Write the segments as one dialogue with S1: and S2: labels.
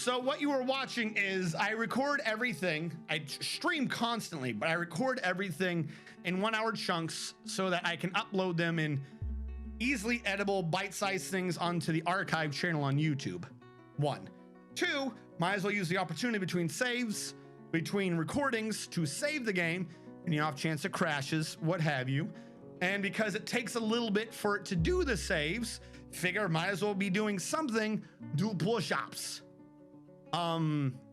S1: So what you were watching is I record everything. I stream constantly, but I record everything in 1 hour chunks so that I can upload them in easily edible bite-sized things onto the archive channel on YouTube. 1. 2, might as well use the opportunity between saves, between recordings to save the game in the off chance it crashes, what have you. And because it takes a little bit for it to do the saves, figure might as well be doing something, do push-ups.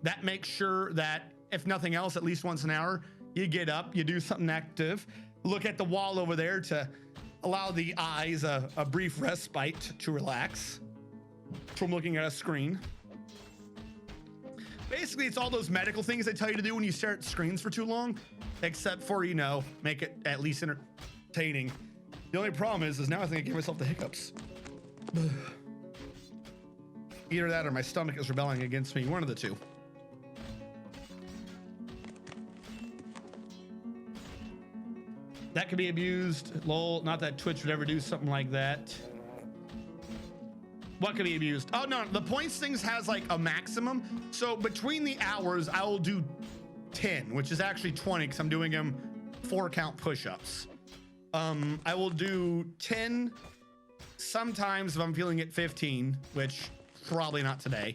S1: That makes sure that if nothing else, at least once an hour, you get up, you do something active, look at the wall over there to allow the eyes a brief respite to relax from looking at a screen. Basically, it's all those medical things they tell you to do when you stare at screens for too long, except for, you know, make it at least entertaining. The only problem is now I think I gave myself the hiccups. Either that or my stomach is rebelling against me, one of the two. That could be abused. Lol, not that Twitch would ever do something like that. What could be abused? Oh no, the points things has like a maximum. So between the hours, I will do 10, which is actually 20 because I'm doing them 4 count push-ups. I will do 10 sometimes if I'm feeling at 15, which probably not today.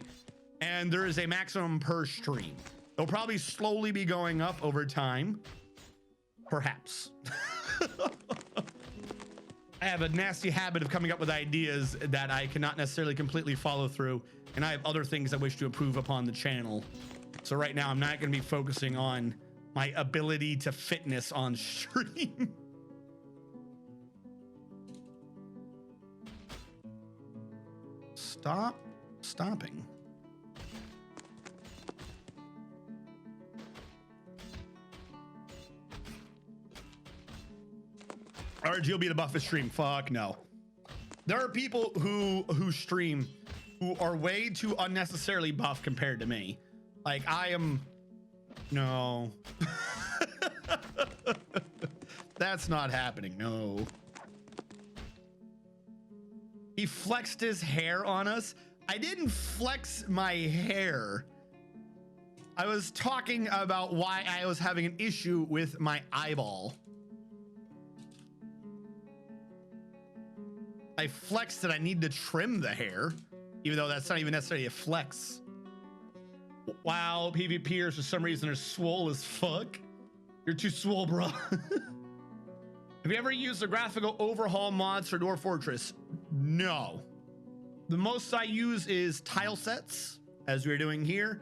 S1: And there is a maximum per stream. They'll probably slowly be going up over time. Perhaps. I have a nasty habit of coming up with ideas that I cannot necessarily completely follow through, and I have other things I wish to improve upon the channel. So right now I'm not going to be focusing on my ability to fitness on stream. Stop stopping. RG will be the buffest stream. Fuck no. There are people who stream who are way too unnecessarily buff compared to me. Like I am, no. That's not happening. No. He flexed his hair on us. I didn't flex my hair. I was talking about why I was having an issue with my eyeball. I flexed that I need to trim the hair, even though that's not even necessarily a flex. Wow, PvPers for some reason are swole as fuck. You're too swole, bro. Have you ever used the graphical overhaul mods for Dwarf Fortress? No. The most I use is tile sets, as we're doing here.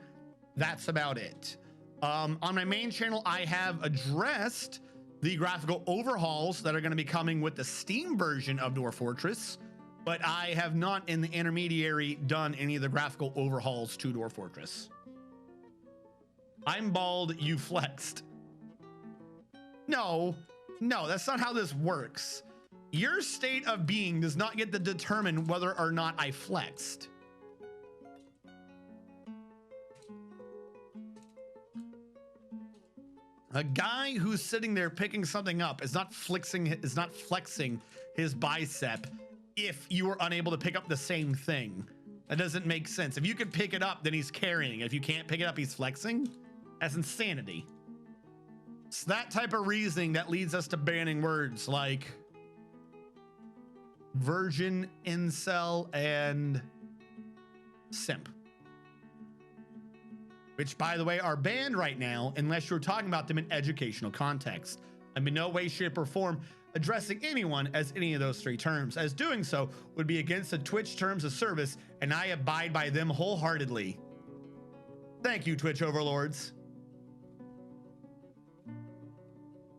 S1: That's about it. On my main channel, I have addressed the graphical overhauls that are going to be coming with the Steam version of Dwarf Fortress, but I have not in the intermediary done any of the graphical overhauls to Dwarf Fortress. I'm bald, you flexed. No, that's not how this works. Your state of being does not get to determine whether or not I flexed. A guy who's sitting there picking something up is not flexing his bicep if you are unable to pick up the same thing. That doesn't make sense. If you can pick it up, then he's carrying. If you can't pick it up, he's flexing. That's insanity. It's that type of reasoning that leads us to banning words like virgin, incel, and simp. Which, by the way, are banned right now unless you're talking about them in educational context. I'm in no way, shape, or form addressing anyone as any of those 3 terms, as doing so would be against the Twitch terms of service, and I abide by them wholeheartedly. Thank you, Twitch overlords.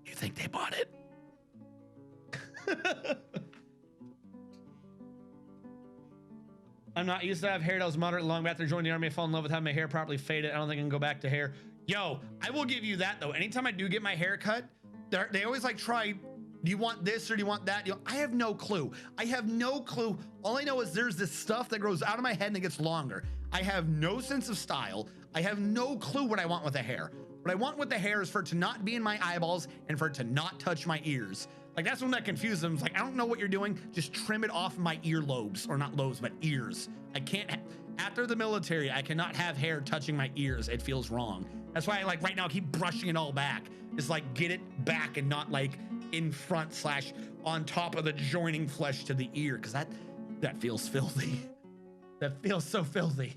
S1: You think they bought it? I'm not used to have hair that was moderate long, but after joining the army, I fell in love with having my hair properly faded. I don't think I can go back to hair. Yo, I will give you that though. Anytime I do get my hair cut, they always like try, do you want this or do you want that? I have no clue. I have no clue. All I know is there's this stuff that grows out of my head and it gets longer. I have no sense of style. I have no clue what I want with the hair. What I want with the hair is for it to not be in my eyeballs and for it to not touch my ears. Like that's when that confuses them. It's like, I don't know what you're doing. Just trim it off my earlobes, or not lobes, but ears. I can't. After the military, I cannot have hair touching my ears. It feels wrong. That's why I like right now keep brushing it all back. It's like get it back and not like in front slash on top of the joining flesh to the ear, because that feels filthy. That feels so filthy.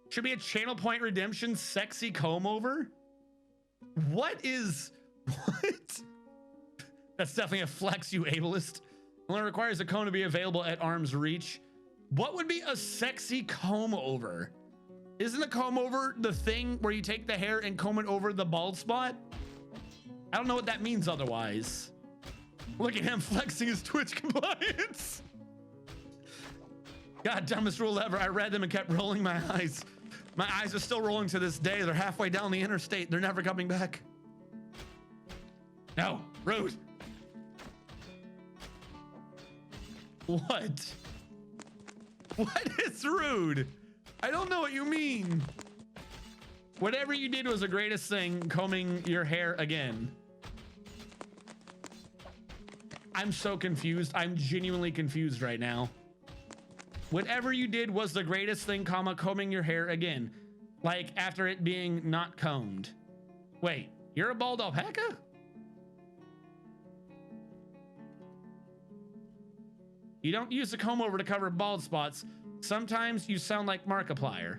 S1: Should be a channel point redemption sexy comb over. What? That's definitely a flex, you ableist. Only requires a comb to be available at arm's reach. What would be a sexy comb over? Isn't a comb over the thing where you take the hair and comb it over the bald spot? I don't know what that means otherwise. Look at him flexing his Twitch compliance. God, dumbest rule ever. I read them and kept rolling my eyes. My eyes are still rolling to this day. They're halfway down the interstate. They're never coming back. No, rude. What? What is rude? I don't know what you mean. Whatever you did was the greatest thing, combing your hair again. I'm so confused. I'm genuinely confused right now. Whatever you did was the greatest thing, comma, combing your hair again. Like after it being not combed. Wait, you're a bald alpaca? You don't use the comb over to cover bald spots. Sometimes you sound like Markiplier.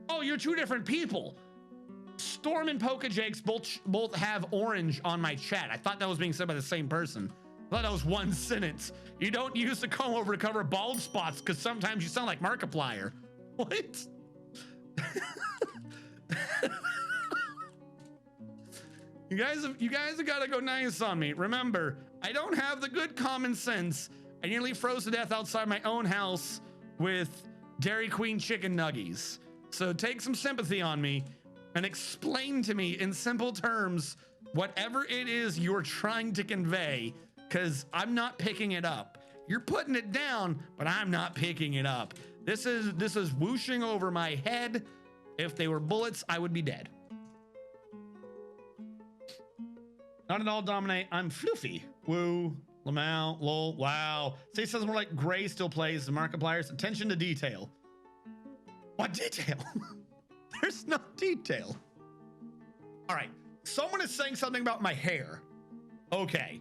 S1: Oh, you're two different people. Storm and Pokejakes both have orange on my chat. I thought that was being said by the same person. I thought that was one sentence. You don't use the comb over to cover bald spots because sometimes you sound like Markiplier. What? You guys have got to go nice on me. Remember, I don't have the good common sense. I nearly froze to death outside my own house with Dairy Queen chicken nuggies. So take some sympathy on me and explain to me in simple terms whatever it is you're trying to convey, because I'm not picking it up. You're putting it down, but I'm not picking it up. This is whooshing over my head. If they were bullets, I would be dead. Not at all dominate. I'm floofy. Woo. Lamau. Lol. Wow. Say something more like Gray still plays the Markiplier's attention to detail. What detail? There's no detail. All right. Someone is saying something about my hair. Okay.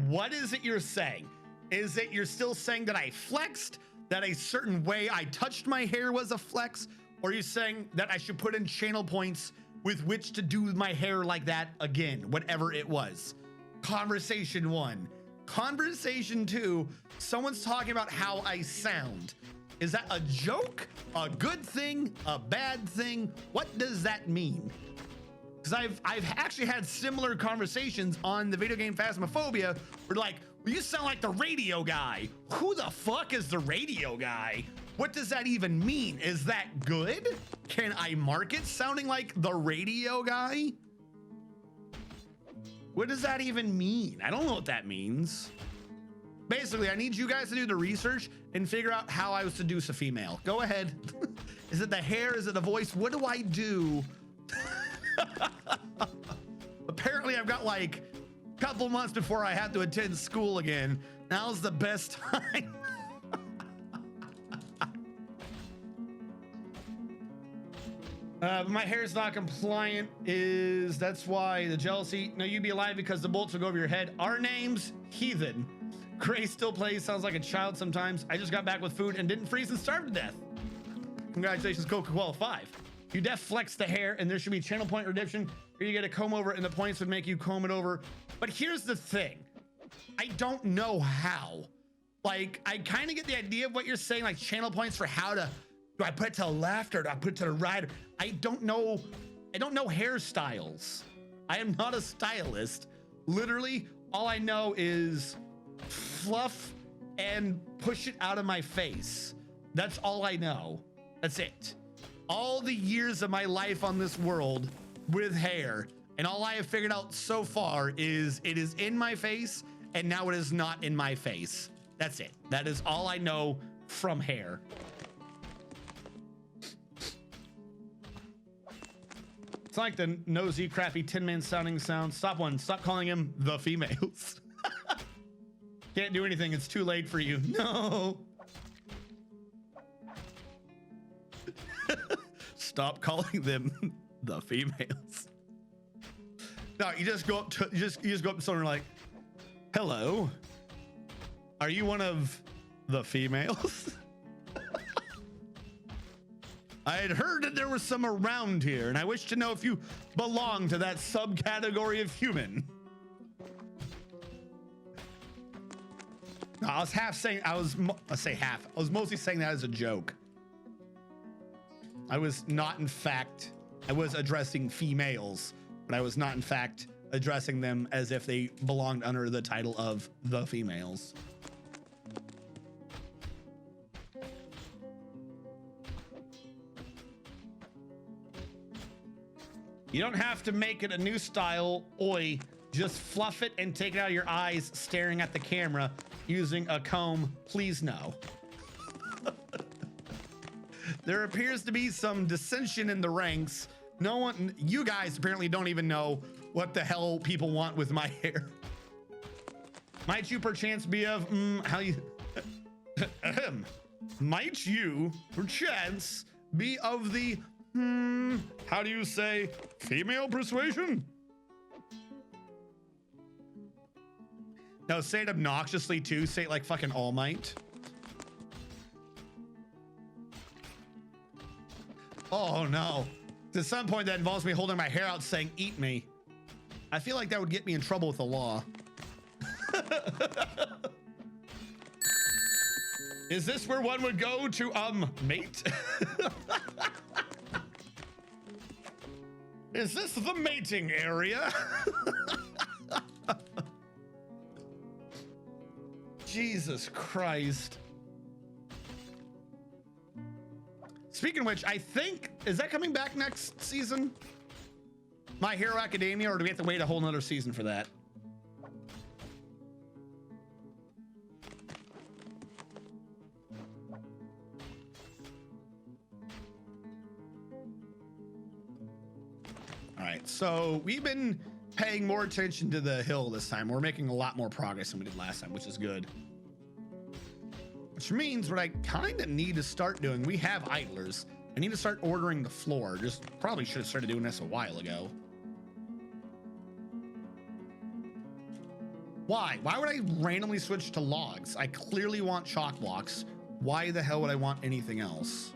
S1: What is it you're saying? Is it you're still saying that I flexed, that a certain way I touched my hair was a flex? Or are you saying that I should put in channel points with which to do my hair like that again, whatever it was? Conversation 1. Conversation 2, someone's talking about how I sound. Is that a joke, a good thing, a bad thing? What does that mean? Because I've actually had similar conversations on the video game Phasmophobia where like, well, you sound like the radio guy. Who the fuck is the radio guy? What does that even mean? Is that good? Can I mark it sounding like the radio guy? What does that even mean? I don't know what that means. Basically, I need you guys to do the research and figure out how I would seduce a female. Go ahead. Is it the hair? Is it the voice? What do I do? Apparently, I've got like a couple months before I have to attend school again. Now's the best time. My hair is not compliant. That's why the jealousy. No, you'd be alive because the bullets will go over your head. Our name's Heathen. Gray still plays, sounds like a child sometimes. I just got back with food and didn't freeze and starve to death. Congratulations, Coca-Cola 5. You def flex the hair and there should be channel point redemption, or you get a comb over and the points would make you comb it over. But here's the thing. I don't know how. Like, I kind of get the idea of what you're saying, like channel points for how to, do I put it to the left or do I put it to the right? I don't know hairstyles. I am not a stylist. Literally, all I know is fluff and push it out of my face. That's all I know. That's it. All the years of my life on this world with hair, and all I have figured out so far is it is in my face and now it is not in my face. That's it. That is all I know from hair. It's like the nosy, crappy Tin Man sounding sound. Stop calling him the females. Can't do anything. It's too late for you. No. Stop calling them the females. No, you just go up to you just go up to someone and like, hello. Are you one of the females? I had heard that there was some around here, and I wish to know if you belong to that subcategory of human. No, I was half saying, I was mostly saying that as a joke. I was not, in fact, I was addressing females, but I was not, in fact, addressing them as if they belonged under the title of the females. You don't have to make it a new style, oi. Just fluff it and take it out of your eyes staring at the camera using a comb, please no. There appears to be some dissension in the ranks. No one, you guys apparently don't even know what the hell people want with my hair. Might you perchance be of, how you, might you perchance be of the, how do you say, female persuasion? No, say it obnoxiously too. Say it like fucking All Might. Oh no. At some point that involves me holding my hair out saying, eat me. I feel like that would get me in trouble with the law. Is this where one would go to, mate? Is this the mating area? Jesus Christ. Speaking of which, I think, is that coming back next season? My Hero Academia, or do we have to wait a whole nother season for that? All right, so we've been paying more attention to the hill this time. We're making a lot more progress than we did last time, which is good. Which means what I kind of need to start doing, we have idlers. I need to start ordering the floor. Just probably should have started doing this a while ago. Why? Why would I randomly switch to logs? I clearly want chalk blocks. Why the hell would I want anything else?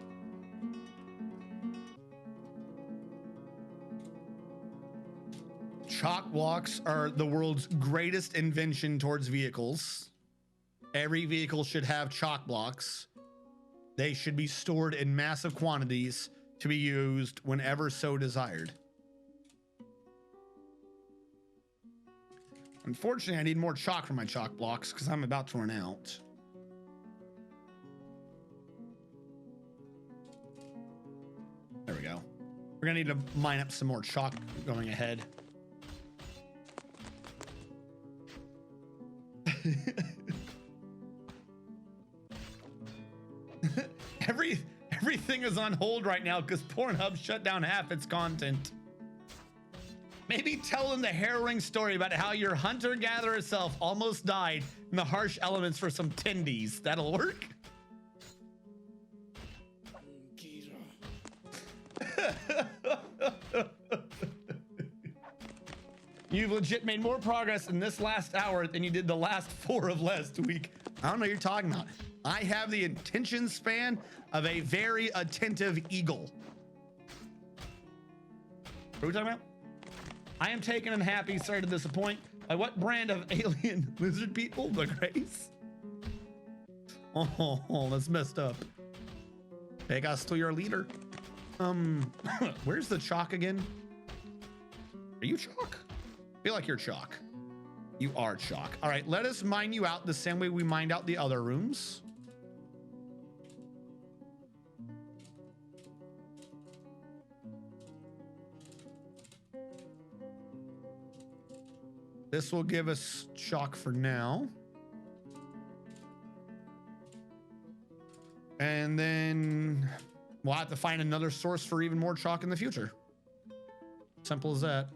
S1: Chalk blocks are the world's greatest invention towards vehicles. Every vehicle should have chalk blocks. They should be stored in massive quantities to be used whenever so desired. Unfortunately, I need more chalk for my chalk blocks because I'm about to run out. There we go. We're gonna need to mine up some more chalk going ahead. Everything is on hold right now because Pornhub shut down half its content. Maybe tell them the harrowing story about how your hunter-gatherer self almost died in the harsh elements for some tendies. That'll work. You've legit made more progress in this last hour than you did the last 4 of last week. I don't know what you're talking about. I have the attention span of a very attentive eagle. What are we talking about? I am taken and happy, sorry to disappoint. By what brand of alien lizard people? The Grace? Oh, that's messed up. Take us to your leader. Where's the chalk again? Are you chalk? I feel like you're chalk. You are chalk. All right, let us mine you out the same way we mined out the other rooms. This will give us chalk for now. And then we'll have to find another source for even more chalk in the future. Simple as that.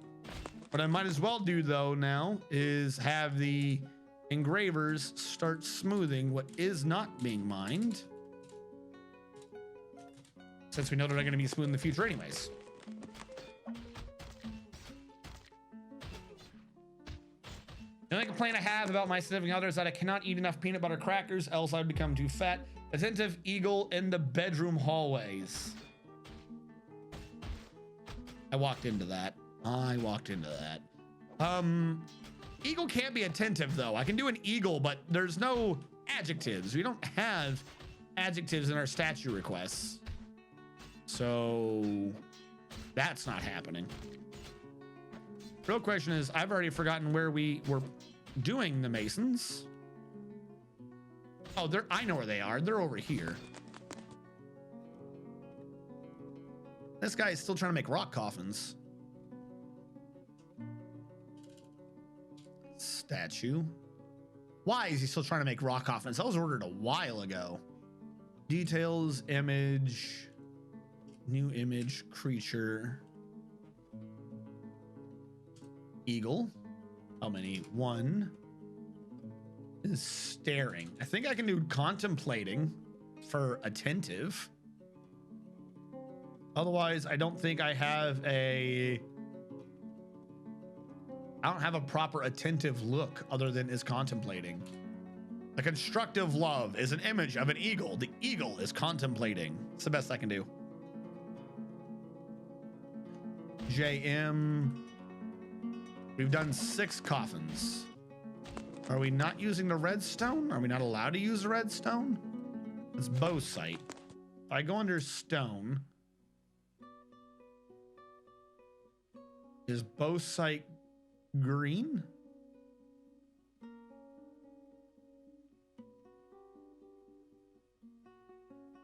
S1: What I might as well do though now is have the engravers start smoothing what is not being mined, since we know they're going to be smooth in the future anyways. The only complaint I have about my significant other is that I cannot eat enough peanut butter crackers, else I would become too fat. Attentive eagle in the bedroom hallways. I walked into that. Eagle can't be attentive though. I can do an eagle, but there's no adjectives. We don't have adjectives in our statue requests. So that's not happening. Real question is, I've already forgotten where we were doing the masons. Oh, I know where they are. They're over here. This guy is still trying to make rock coffins. Statue. Why is he still trying to make rock coffins? That was ordered a while ago. Details, image, new image, creature. Eagle. How many? One is staring. I think I can do contemplating for attentive. Otherwise, I don't think I have a proper attentive look other than is contemplating. The constructive love is an image of an eagle. The eagle is contemplating. It's the best I can do. JM. We've done 6 coffins. Are we not using the redstone? Are we not allowed to use the redstone? It's bauxite. If I go under stone, is bauxite green?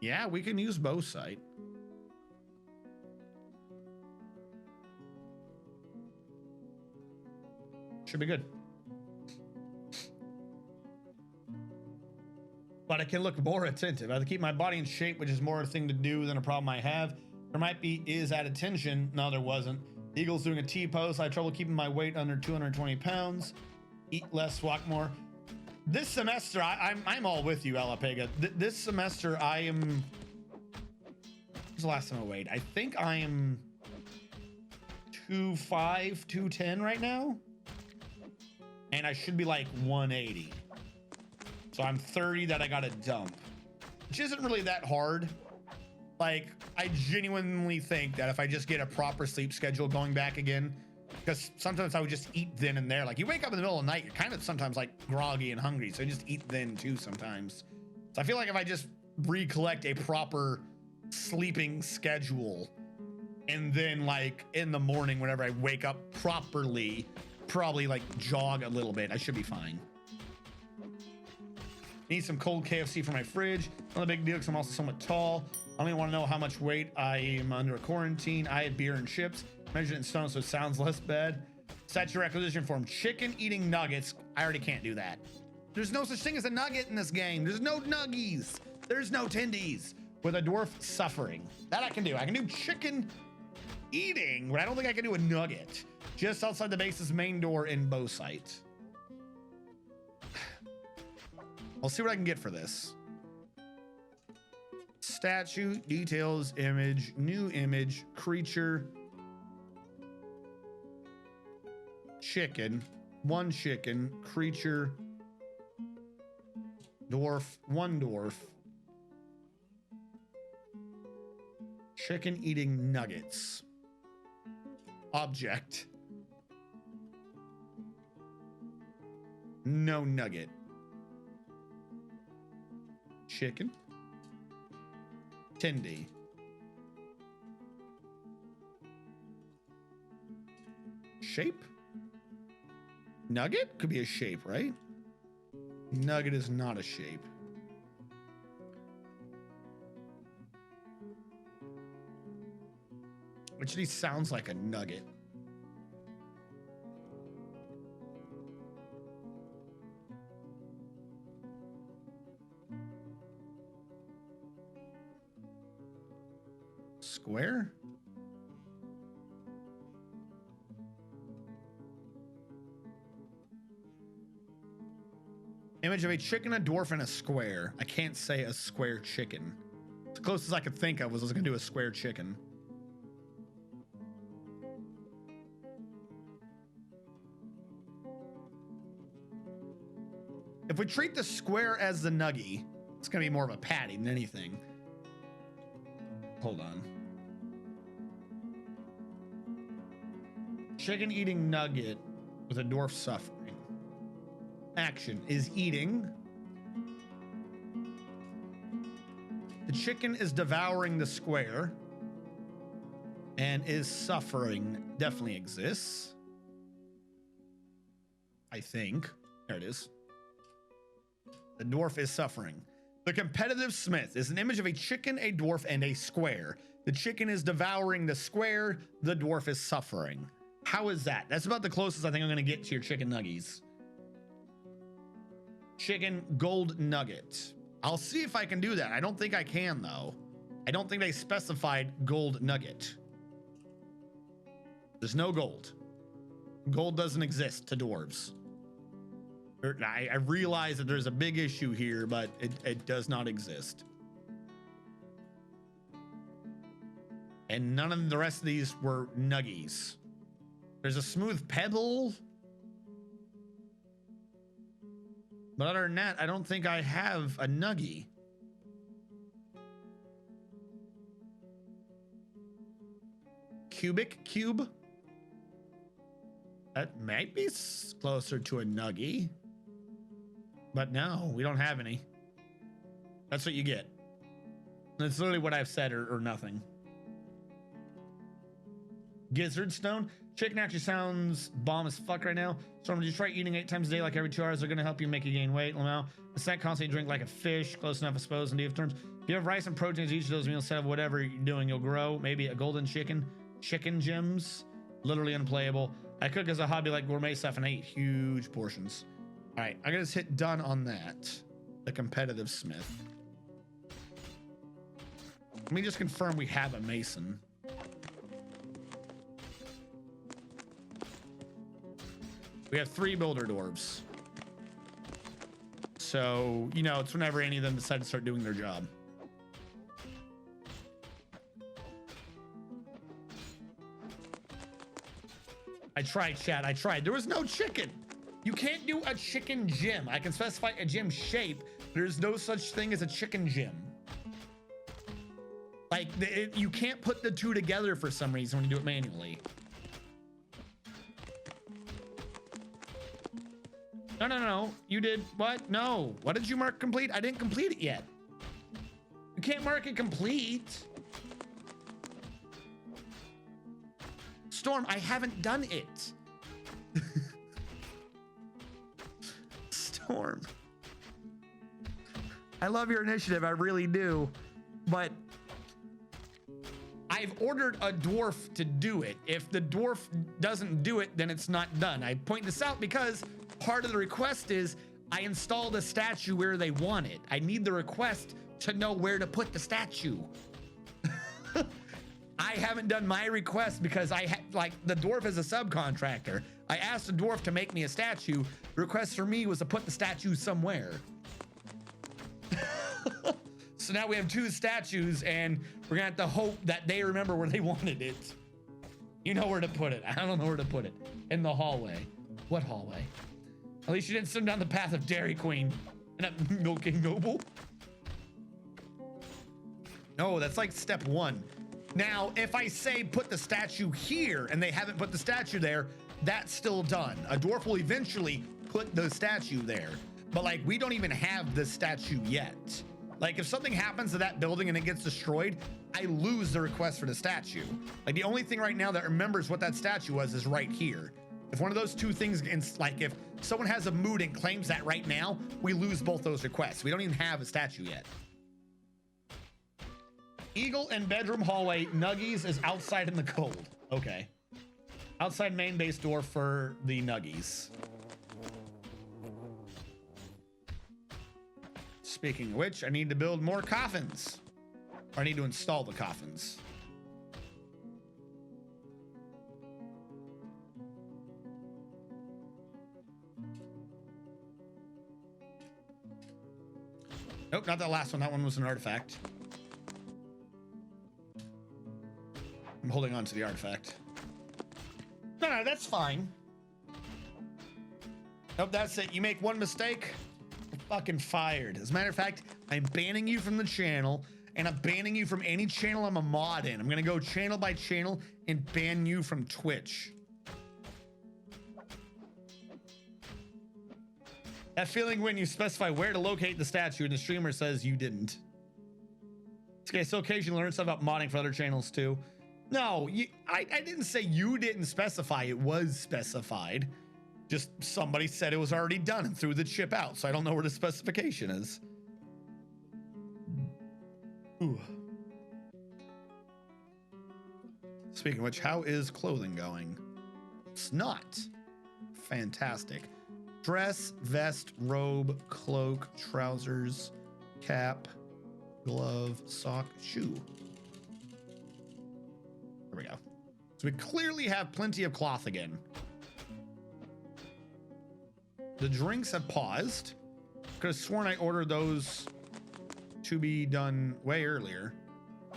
S1: Yeah, we can use bauxite. Should be good. But I can look more attentive. I have to keep my body in shape, which is more a thing to do than a problem I have. There might be is at attention. No, there wasn't. Eagle's doing a T-pose. I had trouble keeping my weight under 220 pounds. Eat less, walk more. This semester, I'm all with you, Alapega. This semester, I am... When's the last time I weighed? I think I am 205, 210 right now. And I should be like 180. So I'm 30 that I gotta dump, which isn't really that hard. Like, I genuinely think that if I just get a proper sleep schedule going back again, because sometimes I would just eat then and there. Like, you wake up in the middle of the night, you're kind of sometimes like groggy and hungry, so you just eat then too sometimes. So I feel like if I just recollect a proper sleeping schedule, and then like in the morning whenever I wake up properly, probably like jog a little bit, I should be fine. Need some cold KFC for my fridge. Not a big deal because I'm also somewhat tall. I only want to know how much weight I am under a quarantine. I had beer and chips. Measured in stone, so it sounds less bad. Statue requisition form. Chicken eating nuggets. I already can't do that. There's no such thing as a nugget in this game. There's no nuggies. There's no tendies. With a dwarf suffering. That I can do. I can do chicken eating, but I don't think I can do a nugget. Just outside the base's main door in bauxite. I'll see what I can get for this. Statue, details, image, new image, creature, chicken, one chicken, creature, dwarf, one dwarf, chicken eating nuggets, object, no nugget. Chicken. Tendy. Shape? Nugget? Could be a shape, right? Nugget is not a shape. Actually sounds like a nugget. Square? Image of a chicken, a dwarf, and a square. I can't say a square chicken. The closest I could think of was I was gonna do a square chicken. If we treat the square as the nuggie, it's gonna be more of a patty than anything. Hold on. Chicken eating nugget with a dwarf suffering. Action is eating. The chicken is devouring the square and is suffering. Definitely exists. I think. There it is. The dwarf is suffering. The competitive smith is an image of a chicken, a dwarf, and a square. The chicken is devouring the square. The dwarf is suffering. How is that? That's about the closest I think I'm going to get to your chicken nuggies. Chicken gold nugget. I'll see if I can do that. I don't think I can, though. I don't think they specified gold nugget. There's no gold. Gold doesn't exist to dwarves. I realize that there's a big issue here, but it does not exist. And none of the rest of these were nuggies. There's a smooth pebble. But other than that, I don't think I have a nuggie. Cubic cube. That might be closer to a nuggie. But no, we don't have any. That's what you get. That's literally what I've said or nothing. Gizzard stone. Chicken actually sounds bomb as fuck right now. So I'm just try eating 8 times a day, like every 2 hours. They're gonna help you make you gain weight. Lamau. A snack constantly drink like a fish. Close enough, I suppose, in DF terms. If you have rice and proteins each of those meals, instead of whatever you're doing, you'll grow. Maybe a golden chicken. Chicken gems. Literally unplayable. I cook as a hobby like gourmet stuff and I eat huge portions. All right, I gotta just hit done on that. The competitive smith. Let me just confirm we have a mason. We have 3 builder dwarves. So, you know, it's whenever any of them decide to start doing their job. I tried, chat. I tried. There was no chicken. You can't do a chicken gym. I can specify a gym shape. There's no such thing as a chicken gym. Like, you can't put the two together for some reason when you do it manually. No, no, no, no. You did what? No. What did you mark complete? I didn't complete it yet. You can't mark it complete. Storm, I haven't done it. Storm. I love your initiative. I really do. But I've ordered a dwarf to do it. If the dwarf doesn't do it, then it's not done. I point this out because part of the request is I installed a statue where they want it. I need the request to know where to put the statue. I haven't done my request because like the dwarf is a subcontractor. I asked the dwarf to make me a statue. The request for me was to put the statue somewhere. So now we have 2 statues and we're gonna have to hope that they remember where they wanted it. You know where to put it. I don't know where to put it. In the hallway. What hallway? At least you didn't send down the path of Dairy Queen and Milking Noble. No, that's like step 1. Now, if I say put the statue here and they haven't put the statue there, that's still done. A dwarf will eventually put the statue there. But like, we don't even have the statue yet. Like if something happens to that building and it gets destroyed, I lose the request for the statue. Like the only thing right now that remembers what that statue was is right here. If one of those 2 things, like if someone has a mood and claims that right now, we lose both those requests. We don't even have a statue yet. Eagle and bedroom hallway. Nuggies is outside in the cold. Okay. Outside main base door for the nuggies. Speaking of which, I need to build more coffins. Or I need to install the coffins. Nope, not that last one. That one was an artifact. I'm holding on to the artifact. No, that's fine. Nope, that's it. You make one mistake, you're fucking fired. As a matter of fact, I'm banning you from the channel, and I'm banning you from any channel I'm a mod in. I'm gonna go channel by channel and ban you from Twitch. That feeling when you specify where to locate the statue and the streamer says you didn't. Okay, so occasionally learn stuff about modding for other channels too. No, I didn't say you didn't specify. It was specified. Just somebody said it was already done and threw the chip out, so I don't know where the specification is. Ooh. Speaking of which, how is clothing going? It's not fantastic. Dress, vest, robe, cloak, trousers, cap, glove, sock, shoe. There we go. So we clearly have plenty of cloth again. The drinks have paused. Could have sworn I ordered those to be done way earlier.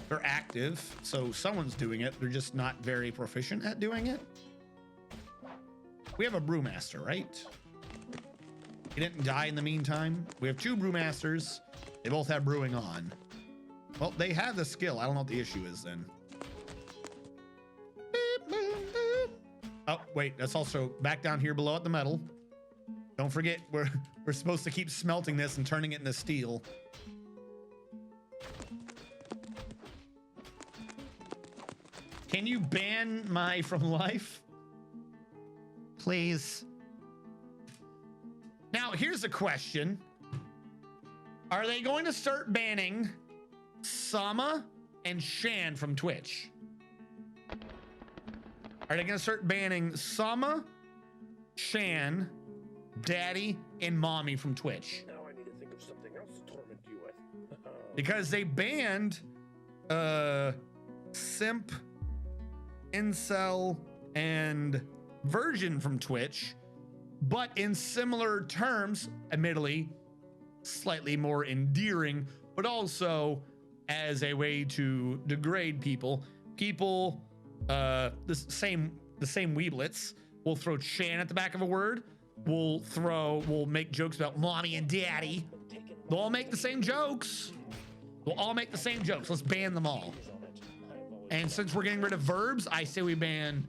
S1: They're active, so someone's doing it. They're just not very proficient at doing it. We have a brewmaster, right? He didn't die in the meantime. We have 2 brewmasters. They both have brewing on. Well, they have the skill. I don't know what the issue is then. Oh, wait, that's also back down here below at the metal. Don't forget, we're supposed to keep smelting this and turning it into steel. Can you ban my from life? Please. Now, here's a question. Are they going to start banning Sama and Shan from Twitch? Are they going to start banning Sama, Shan, Daddy, and Mommy from Twitch?
S2: Now I need to think of something else to torment you with.
S1: Because they banned Simp, Incel, and Virgin from Twitch, but in similar terms, admittedly, slightly more endearing, but also as a way to degrade people. People, the same weeblets will throw Shan at the back of a word. We'll make jokes about Mommy and Daddy. They'll all make the same jokes. We'll all make the same jokes. Let's ban them all. And since we're getting rid of verbs, I say we ban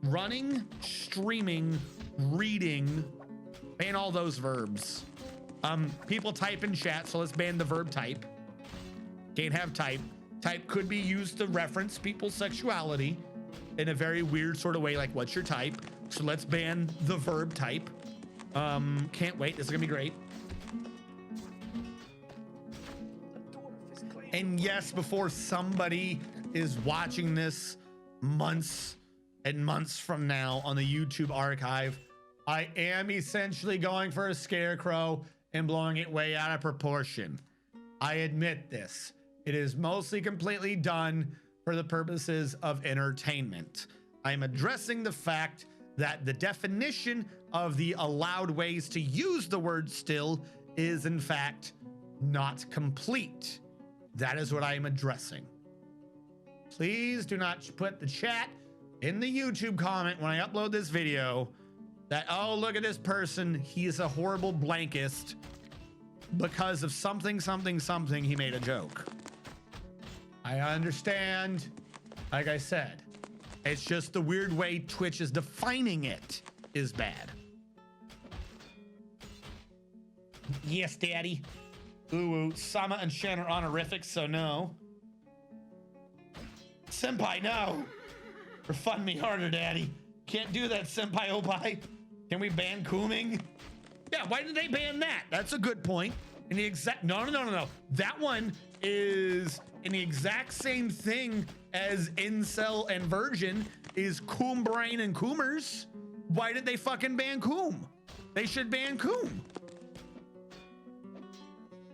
S1: running, streaming, reading, ban all those verbs. People type in chat, so let's ban the verb type. Can't have type. Type could be used to reference people's sexuality in a very weird sort of way, like what's your type? So let's ban the verb type. Can't wait, this is gonna be great. And yes, before somebody is watching this months and months from now on the YouTube archive, I am essentially going for a scarecrow and blowing it way out of proportion. I admit this. It is mostly completely done for the purposes of entertainment. I'm addressing the fact that the definition of the allowed ways to use the word still is in fact not complete. That is what I am addressing. Please do not put the chat in the YouTube comment when I upload this video that, oh, look at this person, he is a horrible blankist because of something, he made a joke. I understand. Like I said, it's just the weird way Twitch is defining it is bad. Yes, Daddy. Ooh, Sama and Shan are honorific, so no. Senpai, no. For fun me harder, Daddy. Can't do that, Senpai Opai. Can we ban Kooming? Yeah, why did they ban that? That's a good point. In the exact, no. That one is in the exact same thing as Incel and Virgin is Coom Brain and Coomers. Why did they fucking ban Coom? They should ban Coom.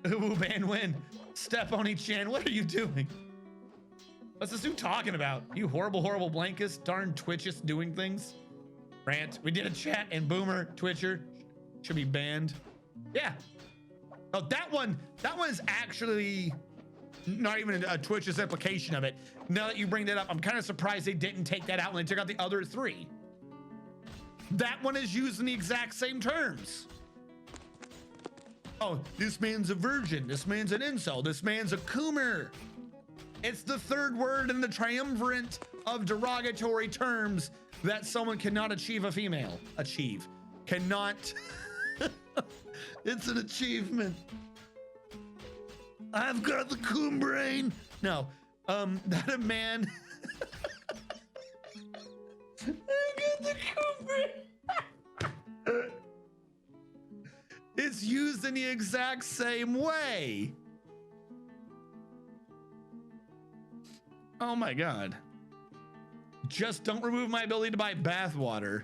S1: Ooh, ban win. Step on each chan. What are you doing? What's this dude talking about? You horrible blankist, darn Twitchist doing things. Rant. We did a chat and Boomer, Twitcher should be banned. Yeah. Oh, that one's actually not even a Twitch's implication of it. Now that you bring that up, I'm kind of surprised they didn't take that out when they took out the other three. That one is used in the exact same terms. Oh, this man's a virgin. This man's an incel. This man's a coomer. It's the third word in the triumvirate of derogatory terms that someone cannot achieve a female. Cannot. It's an achievement. I've got the coon brain. No, that a man. I got the coon brain. It's used in the exact same way. Oh my God. Just don't remove my ability to buy bathwater.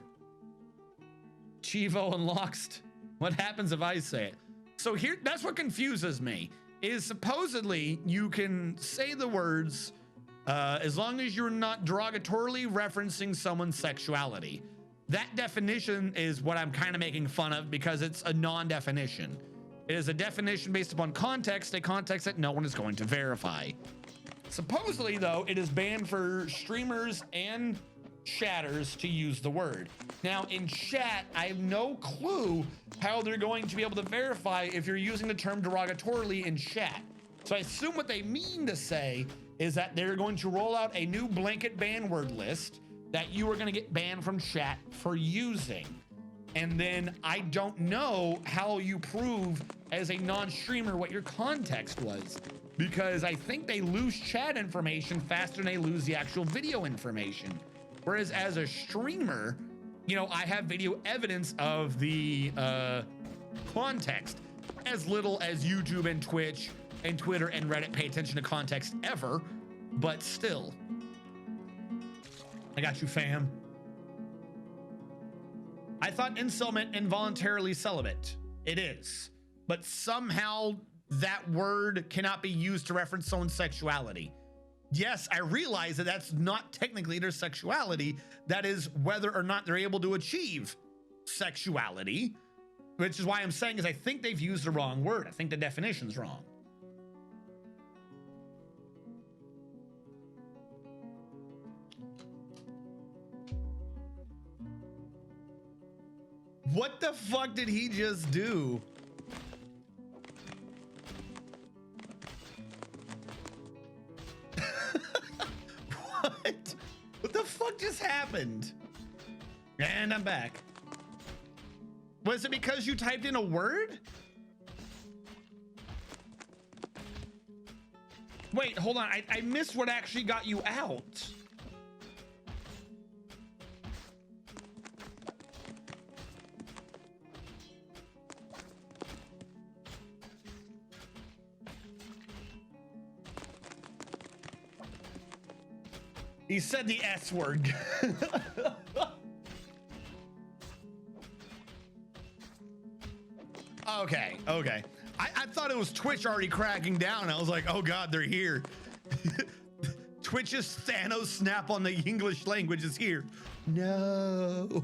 S1: Chivo unlocks. What happens if I say it? So here, that's what confuses me, is supposedly you can say the words as long as you're not derogatorily referencing someone's sexuality. That definition is what I'm kind of making fun of because it's a non-definition. It is a definition based upon context, a context that no one is going to verify. Supposedly, though, it is banned for streamers and chatters to use the word. Now, in chat, I have no clue how they're going to be able to verify if you're using the term derogatorily in chat. So I assume what they mean to say is that they're going to roll out a new blanket ban word list that you are going to get banned from chat for using. And then I don't know how you prove as a non-streamer what your context was, because I think they lose chat information faster than they lose the actual video information. Whereas as a streamer, you know, I have video evidence of the context. As little as YouTube and Twitch and Twitter and Reddit pay attention to context ever, but still. I got you, fam. I thought incel meant involuntarily celibate. It is. But somehow that word cannot be used to reference someone's sexuality. Yes, I realize that that's not technically their sexuality. That is whether or not they're able to achieve sexuality, which is why I'm saying is I think they've used the wrong word. I think the definition's wrong. What the fuck did he just do? What? What the fuck just happened? And I'm back. Was it because you typed in a word? Wait, hold on. I missed what actually got you out. He said the S word. Okay. I thought it was Twitch already cracking down. I was like, oh God, they're here. Twitch's Thanos snap on the English language is here. No.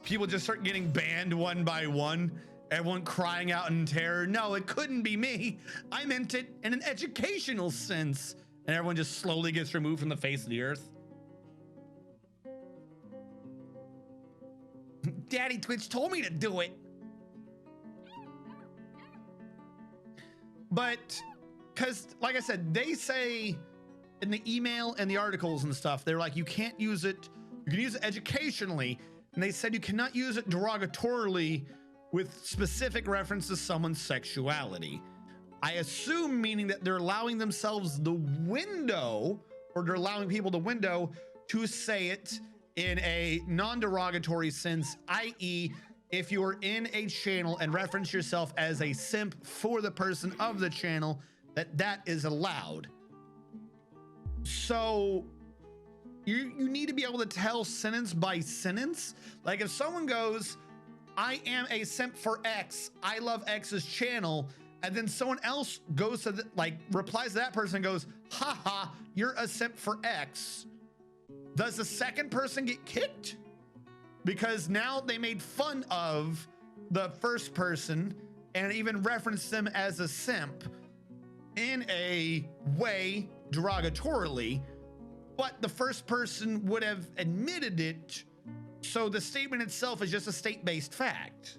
S1: People just start getting banned one by one. Everyone crying out in terror. No, it couldn't be me. I meant it in an educational sense. And everyone just slowly gets removed from the face of the earth. Daddy Twitch told me to do it. But, because, like I said, they say in the email and the articles and stuff, they're like, you can't use it, you can use it educationally. And they said you cannot use it derogatorily with specific reference to someone's sexuality. I assume meaning that they're allowing themselves the window, or they're allowing people the window to say it in a non-derogatory sense, i.e. if you're in a channel and reference yourself as a simp for the person of the channel, that is allowed. So you need to be able to tell sentence by sentence. Like if someone goes, I am a simp for X, I love X's channel, and then someone else goes to replies to that person and goes, haha, you're a simp for X. Does the second person get kicked? Because now they made fun of the first person and even referenced them as a simp in a way derogatorily, but the first person would have admitted it, so the statement itself is just a state-based fact.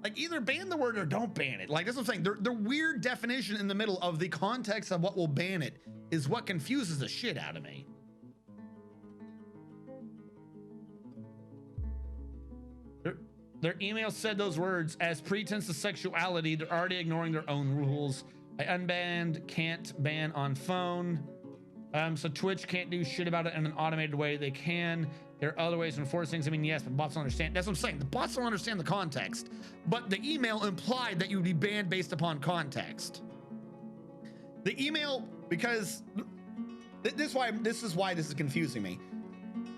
S1: Like, either ban the word or don't ban it. Like, that's what I'm saying. The weird definition in the middle of the context of what will ban it is what confuses the shit out of me. Their email said those words as pretense of sexuality. They're already ignoring their own rules. I unbanned, can't ban on phone. So Twitch can't do shit about it in an automated way. They can. There are other ways to enforce things. I mean, yes, but bots don't understand. That's what I'm saying. The bots don't understand the context. But the email implied that you would be banned based upon context. The email, because this is why this is confusing me.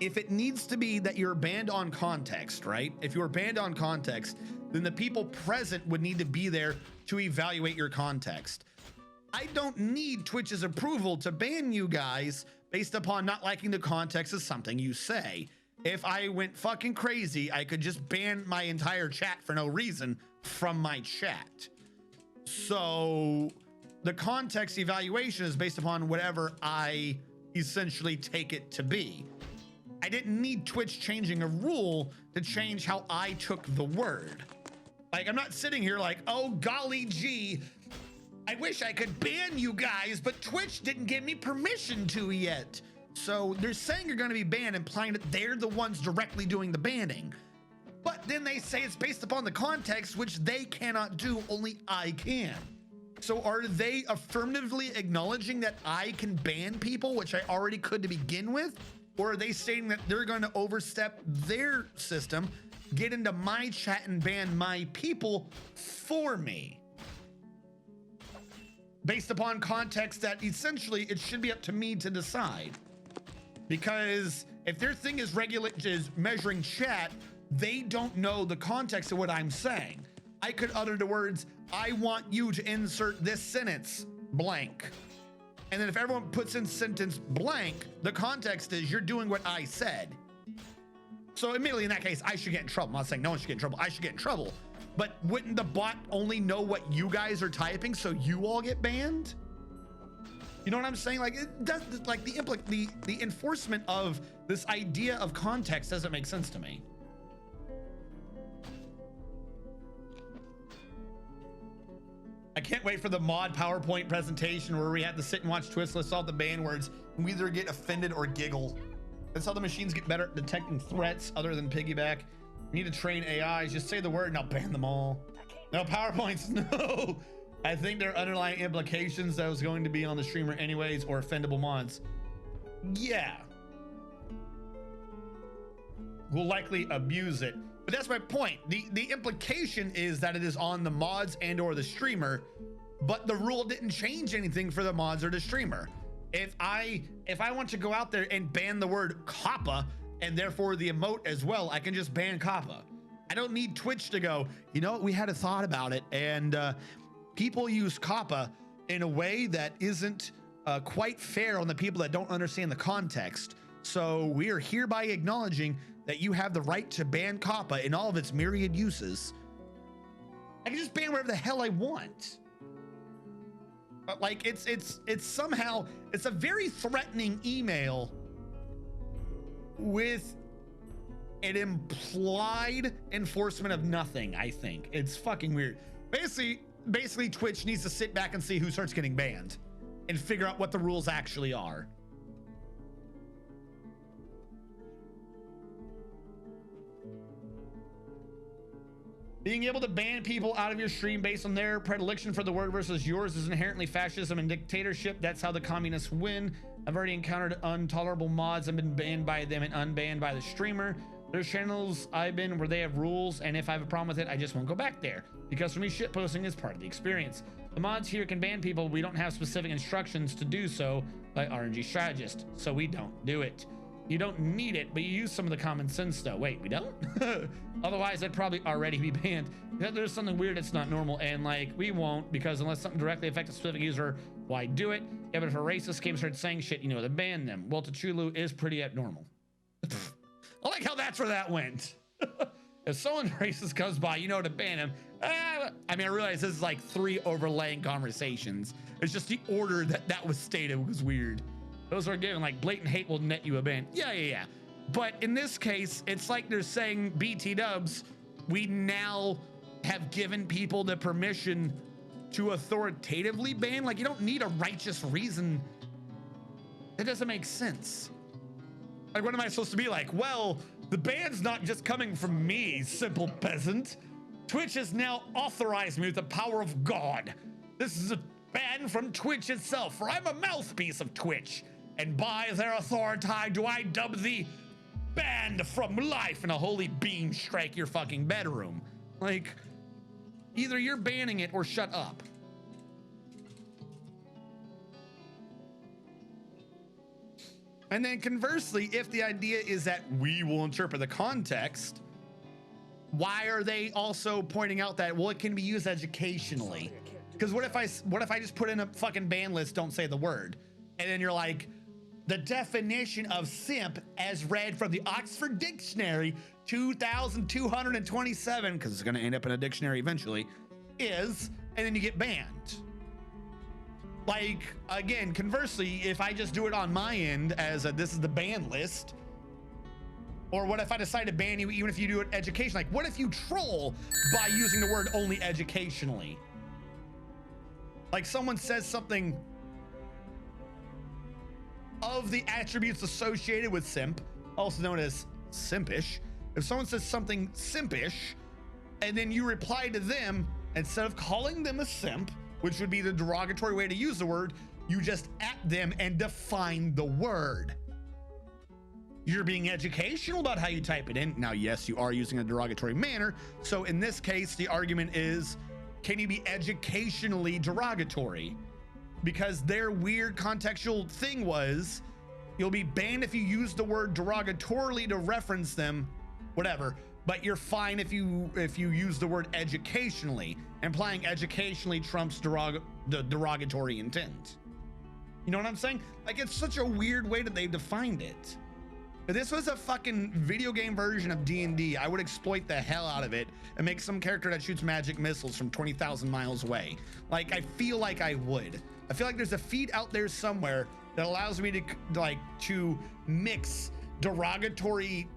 S1: If it needs to be that you're banned on context, right? If you're banned on context, then the people present would need to be there to evaluate your context. I don't need Twitch's approval to ban you guys based upon not liking the context of something you say. If I went fucking crazy, I could just ban my entire chat for no reason from my chat. So the context evaluation is based upon whatever I essentially take it to be. I didn't need Twitch changing a rule to change how I took the word. Like, I'm not sitting here like, oh, golly gee, I wish I could ban you guys, but Twitch didn't give me permission to yet. So they're saying you're going to be banned, implying that they're the ones directly doing the banning. But then they say it's based upon the context, which they cannot do, only I can. So are they affirmatively acknowledging that I can ban people, which I already could to begin with? Or are they stating that they're going to overstep their system, get into my chat and ban my people for me? Based upon context that essentially it should be up to me to decide. Because if their thing is measuring chat, they don't know the context of what I'm saying. I could utter the words, I want you to insert this sentence, blank. And then if everyone puts in sentence blank, the context is you're doing what I said. So immediately in that case, I should get in trouble. I'm not saying no one should get in trouble. I should get in trouble. But wouldn't the bot only know what you guys are typing so you all get banned? You know what I'm saying? Like, it does, like the enforcement of this idea of context doesn't make sense to me. I can't wait for the mod PowerPoint presentation where we have to sit and watch Twist list all the ban words and we either get offended or giggle. That's how the machines get better at detecting threats other than piggyback. We need to train AIs. Just say the word and I'll ban them all. No PowerPoints, no. I think there are underlying implications that was going to be on the streamer anyways, or offendable mods. Yeah. We'll likely abuse it. But that's my point. The implication is that it is on the mods and or the streamer, but the rule didn't change anything for the mods or the streamer. If I want to go out there and ban the word COPPA and therefore the emote as well, I can just ban COPPA. I don't need Twitch to go, you know, we had a thought about it and people use COPPA in a way that isn't quite fair on the people that don't understand the context. So we are hereby acknowledging that you have the right to ban COPPA in all of its myriad uses. I can just ban whatever the hell I want. But like, it's somehow, it's a very threatening email with an implied enforcement of nothing, I think. It's fucking weird. Basically Twitch needs to sit back and see who starts getting banned and figure out what the rules actually are. Being able to ban people out of your stream based on their predilection for the word versus yours is inherently fascism and dictatorship. That's how the communists win. I've already encountered intolerable mods and been banned by them and unbanned by the streamer. There's channels I've been where they have rules, and if I have a problem with it, I just won't go back there. Because for me, shitposting is part of the experience. The mods here can ban people. We don't have specific instructions to do so by RNG strategist, so we don't do it. You don't need it, but you use some of the common sense though. Wait, we don't? Otherwise, I'd probably already be banned. There's something weird that's not normal, and like, we won't, because unless something directly affects a specific user, why do it? Yeah, but if a racist came started saying shit, you know, to ban them. Well, Tachulu is pretty abnormal. I like how that's where that went. If someone racist comes by, you know to ban him. I mean, I realize this is like 3 overlaying conversations. It's just the order that was stated was weird. Those are given like blatant hate will net you a ban. Yeah. But in this case, it's like they're saying BT dubs, we now have given people the permission to authoritatively ban. Like, you don't need a righteous reason. It doesn't make sense. Like, what am I supposed to be like? Well, the ban's not just coming from me, simple peasant. Twitch has now authorized me with the power of God. This is a ban from Twitch itself, for I'm a mouthpiece of Twitch. And by their authority do I dub thee banned from life, and a holy beam strike your fucking bedroom. Like, either you're banning it or shut up. And then conversely, if the idea is that we will interpret the context, why are they also pointing out that, well, it can be used educationally? Because what if I just put in a fucking ban list, don't say the word, and then you're like, the definition of simp as read from the Oxford Dictionary 2227, because it's going to end up in a dictionary eventually, is, and then you get banned. Like, again, conversely, if I just do it on my end as this is the ban list, or what if I decide to ban you even if you do it educationally? Like, what if you troll by using the word only educationally? Like, someone says something of the attributes associated with simp, also known as simpish. If someone says something simpish, and then you reply to them, instead of calling them a simp, which would be the derogatory way to use the word, you just at them and define the word. You're being educational about how you type it in. Now, yes, you are using a derogatory manner. So in this case, the argument is, can you be educationally derogatory? Because their weird contextual thing was, you'll be banned if you use the word derogatorily to reference them, whatever. But you're fine if you use the word educationally. Implying educationally trumps the derogatory intent. You know what I'm saying? Like, it's such a weird way that they've defined it. If this was a fucking video game version of D&D, I would exploit the hell out of it and make some character that shoots magic missiles from 20,000 miles away. Like, I feel like I would. I feel like there's a feed out there somewhere that allows me to mix derogatory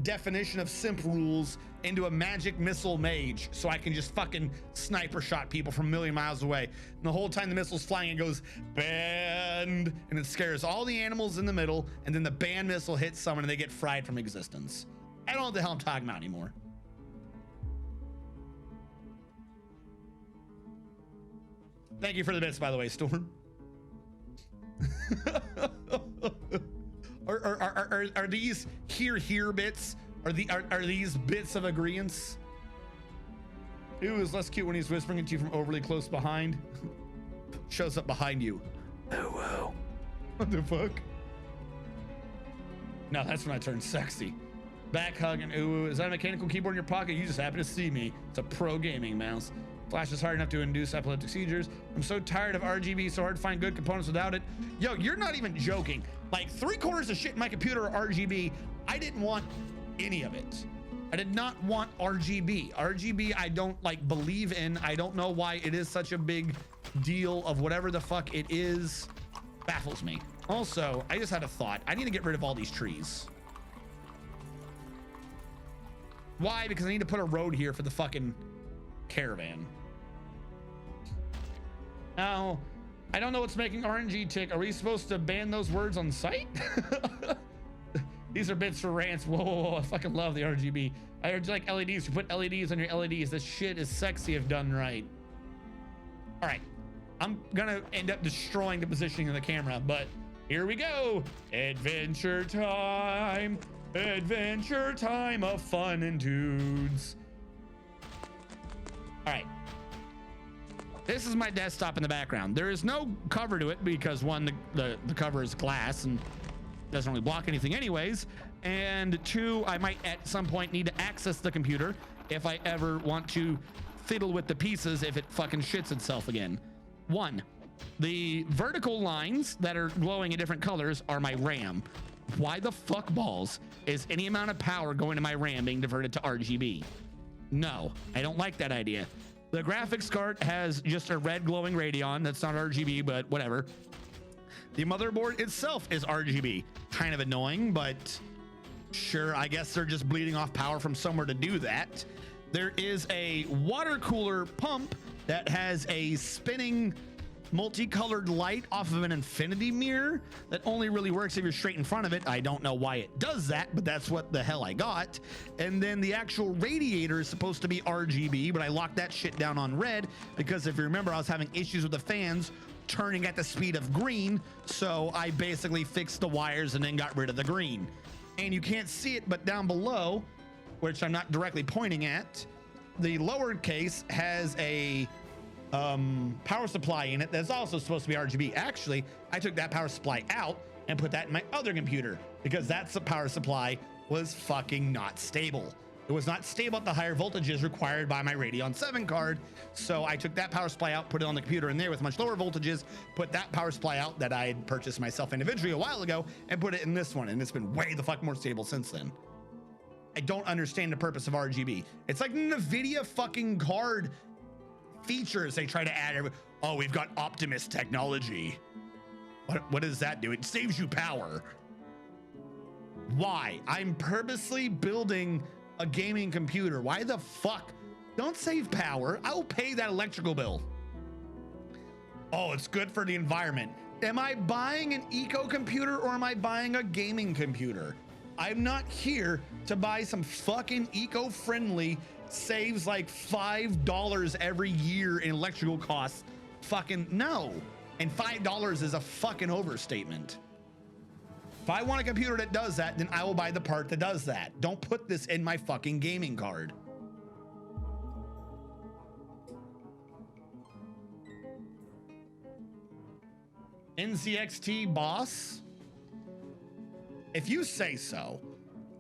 S1: definition of simp rules into a magic missile mage, so I can just fucking sniper shot people from a million miles away. And the whole time the missile's flying, it goes banned, and it scares all the animals in the middle, and then the banned missile hits someone and they get fried from existence. I don't know what the hell I'm talking about anymore. Thank you for the bits, by the way, Storm. Are these here bits? Are these bits of agreeance? It was less cute when he's whispering it to you from overly close behind. Shows up behind you. Oh, whoa. What the fuck? No, that's when I turn sexy. Back hugging. Ooh, is that a mechanical keyboard in your pocket? You just happen to see me. It's a pro gaming mouse. Flash is hard enough to induce epileptic seizures. I'm so tired of RGB, so hard to find good components without it. Yo, you're not even joking. Like 3/4 of shit in my computer are RGB. I didn't want any of it. I did not want RGB. RGB I don't like believe in. I don't know why it is such a big deal of whatever the fuck it is. Baffles me. Also, I just had a thought. I need to get rid of all these trees. Why? Because I need to put a road here for the fucking caravan. Now, I don't know what's making RNG tick. Are we supposed to ban those words on site? These are bits for rants. Whoa, I fucking love the RGB. I heard you like LEDs. You put LEDs on your LEDs. This shit is sexy if done right. All right, I'm gonna end up destroying the positioning of the camera, but here we go. Adventure time. Adventure time of fun and dudes. All right. This is my desktop in the background. There is no cover to it because one, the cover is glass and doesn't really block anything anyways. And two, I might at some point need to access the computer if I ever want to fiddle with the pieces if it fucking shits itself again. One, the vertical lines that are glowing in different colors are my RAM. why the fuck balls is any amount of power going to my RAM being diverted to RGB? No, I don't like that idea. The graphics card has just a red glowing Radeon. That's not RGB, but whatever. The motherboard itself is RGB. Kind of annoying, but sure, I guess they're just bleeding off power from somewhere to do that. There is a water cooler pump that has a spinning multicolored light off of an infinity mirror that only really works if you're straight in front of it. I don't know why it does that, but that's what the hell I got. And then the actual radiator is supposed to be RGB, but I locked that shit down on red because if you remember, I was having issues with the fans turning at the speed of green. So I basically fixed the wires and then got rid of the green. And you can't see it, but down below, which I'm not directly pointing at, the lower case has a power supply in it that's also supposed to be RGB. Actually, I took that power supply out and put that in my other computer because that power supply was fucking not stable. It was not stable at the higher voltages required by my Radeon 7 card. So I took that power supply out, put it on the computer in there with much lower voltages, put that power supply out that I had purchased myself individually a while ago and put it in this one. And it's been way the fuck more stable since then. I don't understand the purpose of RGB. It's like NVIDIA fucking card features they try to add. Oh, we've got Optimus technology. What does that do? It saves you power. Why? I'm purposely building a gaming computer. Why the fuck? Don't save power. I'll pay that electrical bill. Oh, it's good for the environment. Am I buying an eco computer or am I buying a gaming computer? I'm not here to buy some fucking eco-friendly, saves like $5 every year in electrical costs. Fucking no. And $5 is a fucking overstatement. If I want a computer that does that, then I will buy the part that does that. Don't put this in my fucking gaming card. NZXT boss? If you say so.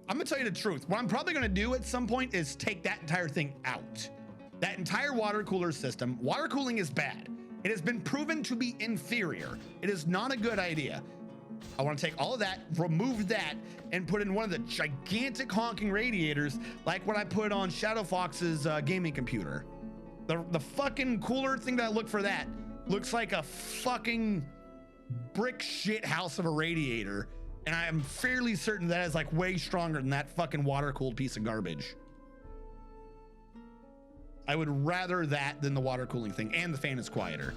S1: I'm gonna tell you the truth. What I'm probably gonna do at some point is take that entire thing out. That entire water cooler system. Water cooling is bad. It has been proven to be inferior. It is not a good idea. I want to take all of that, remove that, and put in one of the gigantic honking radiators like what I put on Shadow Fox's gaming computer. The fucking cooler thing that I look for that looks like a fucking brick shit house of a radiator. And I am fairly certain that is like way stronger than that fucking water cooled piece of garbage. I would rather that than the water cooling thing, and the fan is quieter.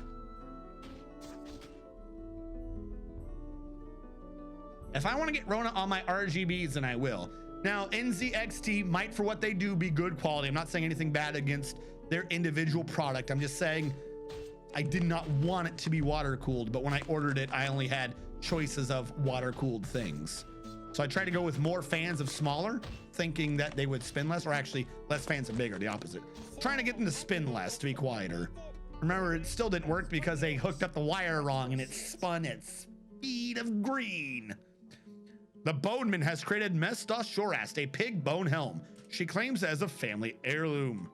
S1: If I want to get Rona on my RGBs, then I will. Now, NZXT might, for what they do, be good quality. I'm not saying anything bad against their individual product. I'm just saying I did not want it to be water cooled, but when I ordered it, I only had choices of water cooled things. So I tried to go with more fans of smaller, thinking that they would spin less, or actually less fans of bigger, the opposite. Trying to get them to spin less to be quieter. Remember, it still didn't work because they hooked up the wire wrong and it spun at speed of green. The Boneman has created Mestos Shorast, a pig bone helm. She claims it as a family heirloom.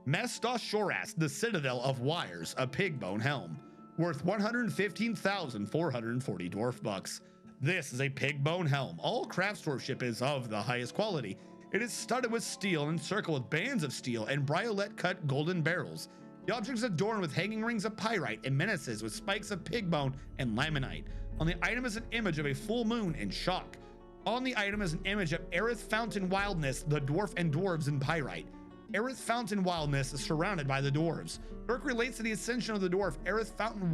S1: Mestos Shorast, the citadel of wires, a pig bone helm. Worth 115,440 dwarf bucks. This is a pig bone helm. All craftsmanship is of the highest quality. It is studded with steel and encircled with bands of steel and briolet cut golden barrels. The object is adorned with hanging rings of pyrite and menaces with spikes of pig bone and laminite. On the item is an image of a full moon and shock. On the item is an image of Aerith Fountain Wildness, the dwarf and dwarves in pyrite. Aerith Fountain Wildness is surrounded by the dwarves. Burke relates to the ascension of the dwarf Aerith Fountain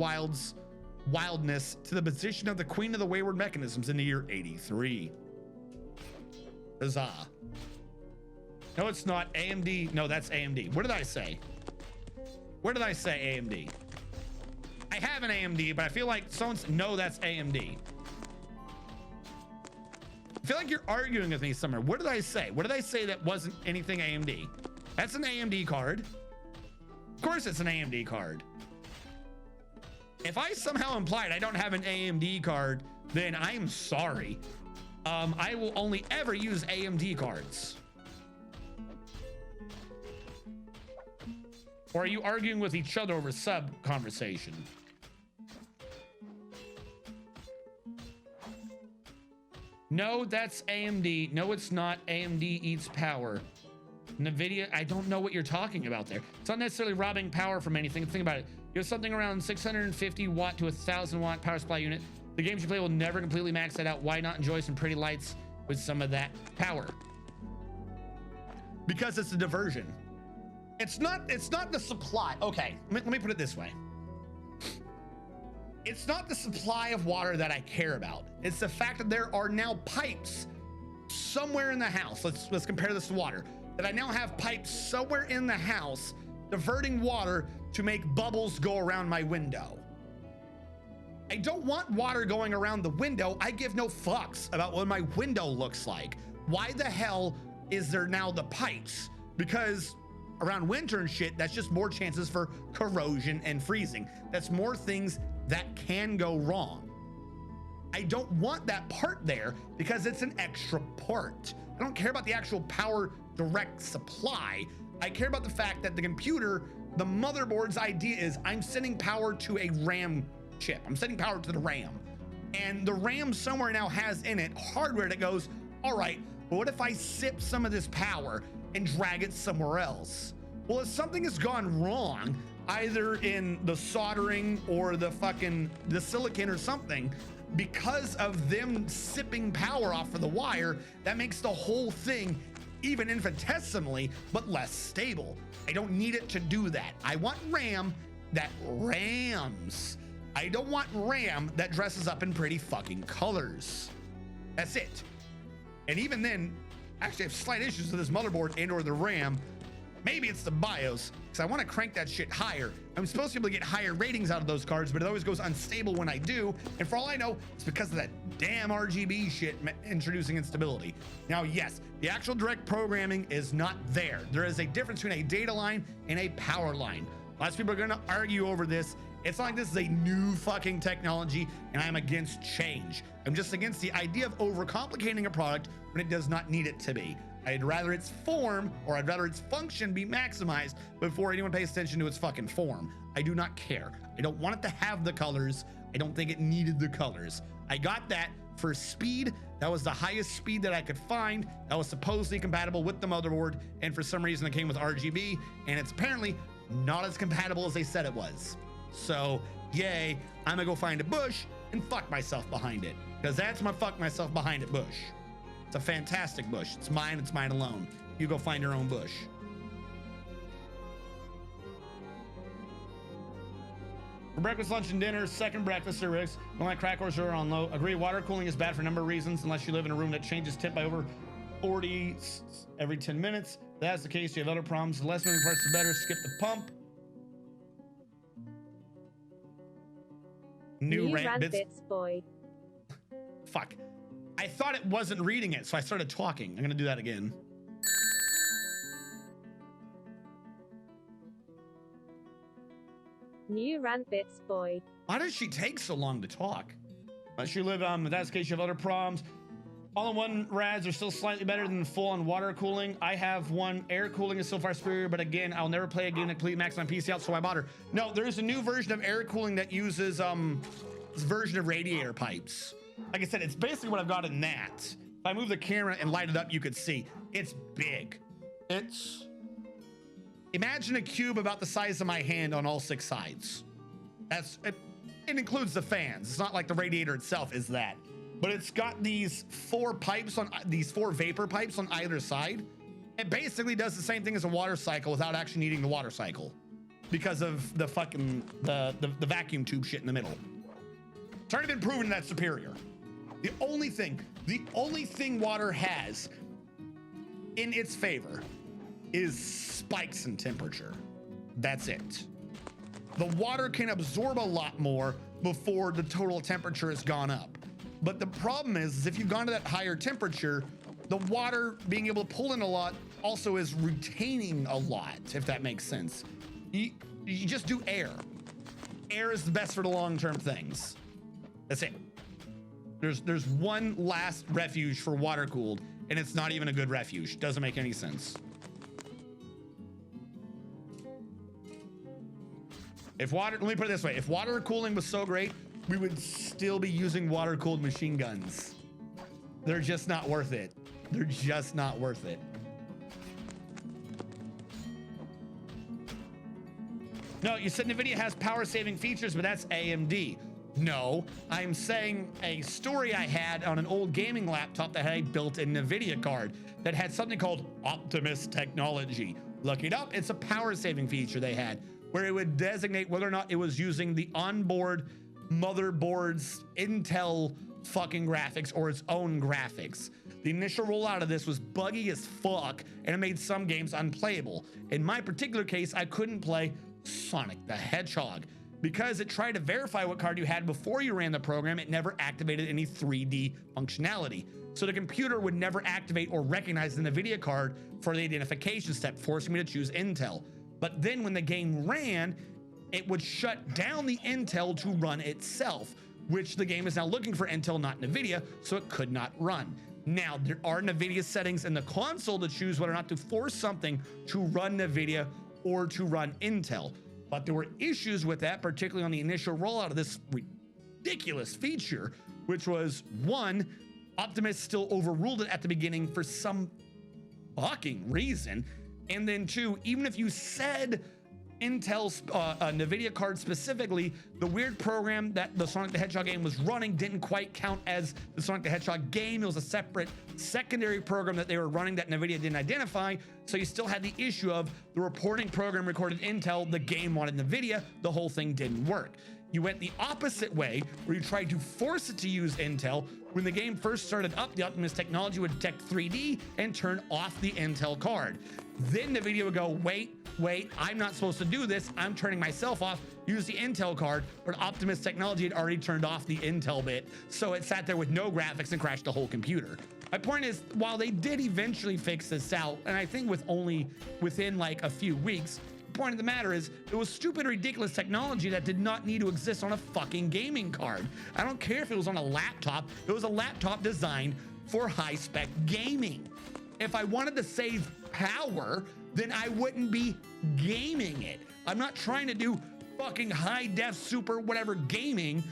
S1: Wildness to the position of the Queen of the Wayward Mechanisms in the year 83. Huzzah. No, it's not AMD. No, that's AMD. What did I say? Where did I say AMD? I have an AMD, but I feel like someone's, no, that's AMD. I feel like you're arguing with me somewhere. What did I say? What did I say that wasn't anything AMD? That's an AMD card. Of course it's an AMD card. If I somehow implied I don't have an AMD card, then I'm sorry. I will only ever use AMD cards. Or are you arguing with each other over sub conversation? No, that's AMD. No, it's not. AMD eats power. NVIDIA, I don't know what you're talking about there. It's not necessarily robbing power from anything. Think about it. You have something around 650 watt to 1,000 watt power supply unit. The games you play will never completely max that out. Why not enjoy some pretty lights with some of that power? Because it's a diversion. It's not the supply. Okay, let me put it this way. It's not the supply of water that I care about. It's the fact that there are now pipes somewhere in the house. Let's compare this to water. That I now have pipes somewhere in the house diverting water to make bubbles go around my window. I don't want water going around the window. I give no fucks about what my window looks like. Why the hell is there now the pipes? Because around winter and shit, that's just more chances for corrosion and freezing. That's more things that can go wrong. I don't want that part there because it's an extra part. I don't care about the actual power direct supply. I care about the fact that the computer, the motherboard's idea is I'm sending power to a RAM chip. I'm sending power to the RAM. And the RAM somewhere now has in it hardware that goes, all right, but what if I sip some of this power and drag it somewhere else? Well, if something has gone wrong, either in the soldering or the silicon or something, because of them sipping power off of the wire, that makes the whole thing even infinitesimally, but less stable. I don't need it to do that. I want RAM that rams. I don't want RAM that dresses up in pretty fucking colors. That's it. And even then, actually I have slight issues with this motherboard and or the RAM. Maybe it's the BIOS, because I want to crank that shit higher. I'm supposed to be able to get higher ratings out of those cards, but it always goes unstable when I do. And for all I know, it's because of that damn RGB shit introducing instability. Now, yes, the actual direct programming is not there. There is a difference between a data line and a power line. Lots of people are going to argue over this. It's not like this is a new fucking technology and I'm against change. I'm just against the idea of overcomplicating a product when it does not need it to be. I'd rather its form or I'd rather its function be maximized before anyone pays attention to its fucking form. I do not care. I don't want it to have the colors. I don't think it needed the colors. I got that for speed. That was the highest speed that I could find. That was supposedly compatible with the motherboard. And for some reason it came with RGB and it's apparently not as compatible as they said it was. So yay, I'm gonna go find a bush and fuck myself behind it. Because that's my fuck myself behind it bush. It's a fantastic bush. It's mine alone. You go find your own bush. For breakfast, lunch, and dinner, second breakfast, Sir Riggs. Don't like crack horses are on low. Agree, water cooling is bad for a number of reasons, unless you live in a room that changes temp by over 40 every 10 minutes. If that's the case, you have other problems. The less moving parts, the better. Skip the pump. New rant bits. Boy. Fuck. I thought it wasn't reading it, so I started talking. I'm gonna do that again.
S3: New rant bits, boy.
S1: Why does she take so long to talk? Unless you live in that's the case, you have other problems. All-in-one rads are still slightly better than full-on water cooling. I have one. Air cooling is so far superior, but again, I'll never play a game that completely maxes my PC out, so I bought her. No, there's a new version of air cooling that uses this version of radiator pipes. Like I said, it's basically what I've got in that. If I move the camera and light it up, you could see it's big. It's, imagine a cube about the size of my hand on all 6 sides. That's it. It includes the fans. It's not like the radiator itself is that, but it's got these 4 pipes on these 4 vapor pipes on either side. It basically does the same thing as a water cycle without actually needing the water cycle because of the fucking the vacuum tube shit in the middle. It's already been proven that's superior. The only thing water has in its favor is spikes in temperature. That's it. The water can absorb a lot more before the total temperature has gone up. But the problem is if you've gone to that higher temperature, the water being able to pull in a lot also is retaining a lot, if that makes sense. You just do air. Air is the best for the long-term things. That's it. There's one last refuge for water cooled, and it's not even a good refuge. Doesn't make any sense. Let me put it this way. If water cooling was so great, we would still be using water cooled machine guns. They're just not worth it. They're just not worth it. No, you said NVIDIA has power saving features, but that's AMD. No, I'm saying a story I had on an old gaming laptop that had a built-in NVIDIA card that had something called Optimus technology. Look it up. It's a power saving feature they had where it would designate whether or not it was using the onboard motherboard's Intel fucking graphics or its own graphics. The initial rollout of this was buggy as fuck, and it made some games unplayable. In my particular case, I couldn't play Sonic the Hedgehog because it tried to verify what card you had before you ran the program. It never activated any 3D functionality. So the computer would never activate or recognize the NVIDIA card for the identification step, forcing me to choose Intel. But then when the game ran, it would shut down the Intel to run itself, which the game is now looking for Intel, not NVIDIA, so it could not run. Now, there are NVIDIA settings in the console to choose whether or not to force something to run NVIDIA or to run Intel. But there were issues with that, particularly on the initial rollout of this ridiculous feature, which was one, Optimus still overruled it at the beginning for some fucking reason. And then two, even if you said Intel's NVIDIA card specifically, the weird program that the Sonic the Hedgehog game was running didn't quite count as the Sonic the Hedgehog game. It was a separate secondary program that they were running that NVIDIA didn't identify. So you still had the issue of the reporting program recorded Intel, the game wanted NVIDIA, the whole thing didn't work. You went the opposite way, where you tried to force it to use Intel. When the game first started up, the Optimus technology would detect 3D and turn off the Intel card. Then NVIDIA would go, wait, I'm not supposed to do this. I'm turning myself off, use the Intel card, but Optimus technology had already turned off the Intel bit. So it sat there with no graphics and crashed the whole computer. My point is, while they did eventually fix this out, and I think within like a few weeks, the point of the matter is it was stupid, ridiculous technology that did not need to exist on a fucking gaming card. I don't care if it was on a laptop. It was a laptop designed for high-spec gaming. If I wanted to save power, then I wouldn't be gaming it. I'm not trying to do fucking high-def, super whatever gaming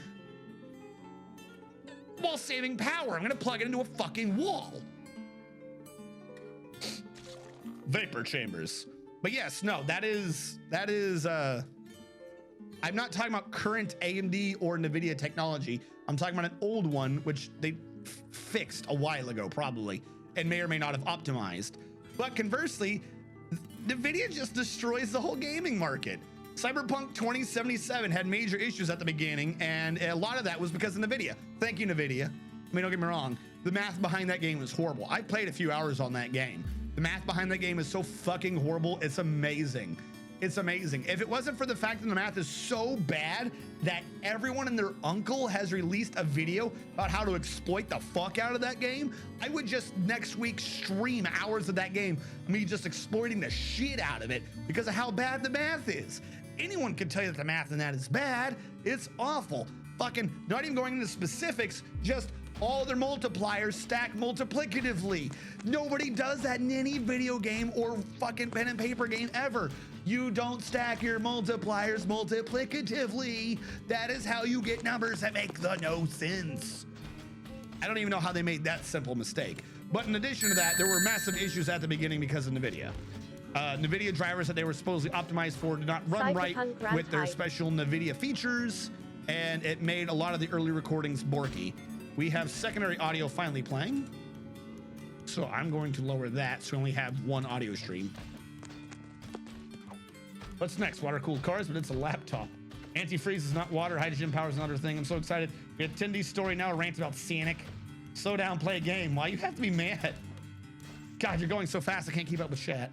S1: while saving power. I'm gonna plug it into a fucking wall. Vapor chambers. But yes, no, that is I'm not talking about current AMD or NVIDIA technology. I'm talking about an old one, which they fixed a while ago, probably, and may or may not have optimized. But conversely, NVIDIA just destroys the whole gaming market. Cyberpunk 2077 had major issues at the beginning, and a lot of that was because of NVIDIA. Thank you, NVIDIA. I mean, don't get me wrong. The math behind that game was horrible. I played a few hours on that game. The math behind that game is so fucking horrible. It's amazing. It's amazing. If it wasn't for the fact that the math is so bad that everyone and their uncle has released a video about how to exploit the fuck out of that game, I would just next week stream hours of that game, me just exploiting the shit out of it because of how bad the math is. Anyone can tell you that the math in that is bad. It's awful. Fucking not even going into specifics, just all their multipliers stack multiplicatively. Nobody does that in any video game or fucking pen and paper game ever. You don't stack your multipliers multiplicatively. That is how you get numbers that make no sense. I don't even know how they made that simple mistake. But in addition to that, there were massive issues at the beginning because of NVIDIA. NVIDIA drivers that they were supposedly optimized for did not run right with their special NVIDIA features, and it made a lot of the early recordings borky. We have secondary audio finally playing, so I'm going to lower that so we only have one audio stream. What's next? Water-cooled cars, but it's a laptop. Antifreeze is not water. Hydrogen power is another thing. I'm so excited. We had Tindy's story now, rant about Scenic. Slow down, play a game. Why you have to be mad? God, you're going so fast I can't keep up with chat.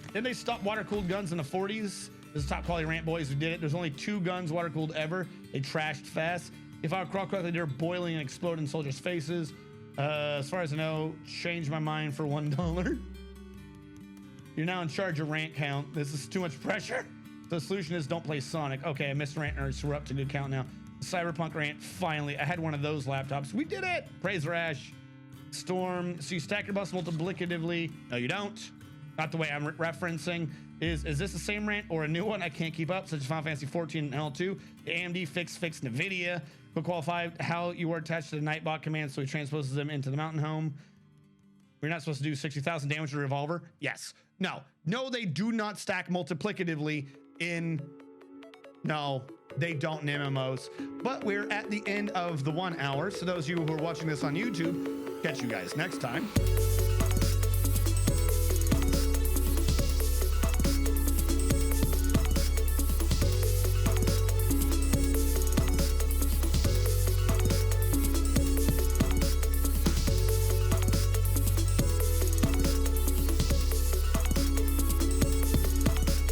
S1: Didn't they stop water-cooled guns in the 40s? This is top quality rant boys who did it. There's only 2 guns water-cooled ever. They trashed fast. If I recall correctly, they're boiling and exploding in soldiers' faces. As far as I know, changed my mind for $1. You're now in charge of rant count. This is too much pressure. The solution is don't play Sonic. Okay, I missed rant nerds, so we're up to good count now. Cyberpunk rant, finally. I had one of those laptops. We did it! Praise Rash. Storm. So you stack your bus multiplicatively. No, you don't. Not the way I'm referencing. is this the same rant or a new one? I can't keep up, such as Final Fantasy 14 and L2. The AMD fixed NVIDIA, but qualified how you are attached to the Nightbot command, so he transposes them into the mountain home. We're not supposed to do 60,000 damage to a revolver. Yes. No, they do not stack multiplicatively in, no, they don't in MMOs. But we're at the end of the 1 hour. So those of you who are watching this on YouTube, catch you guys next time.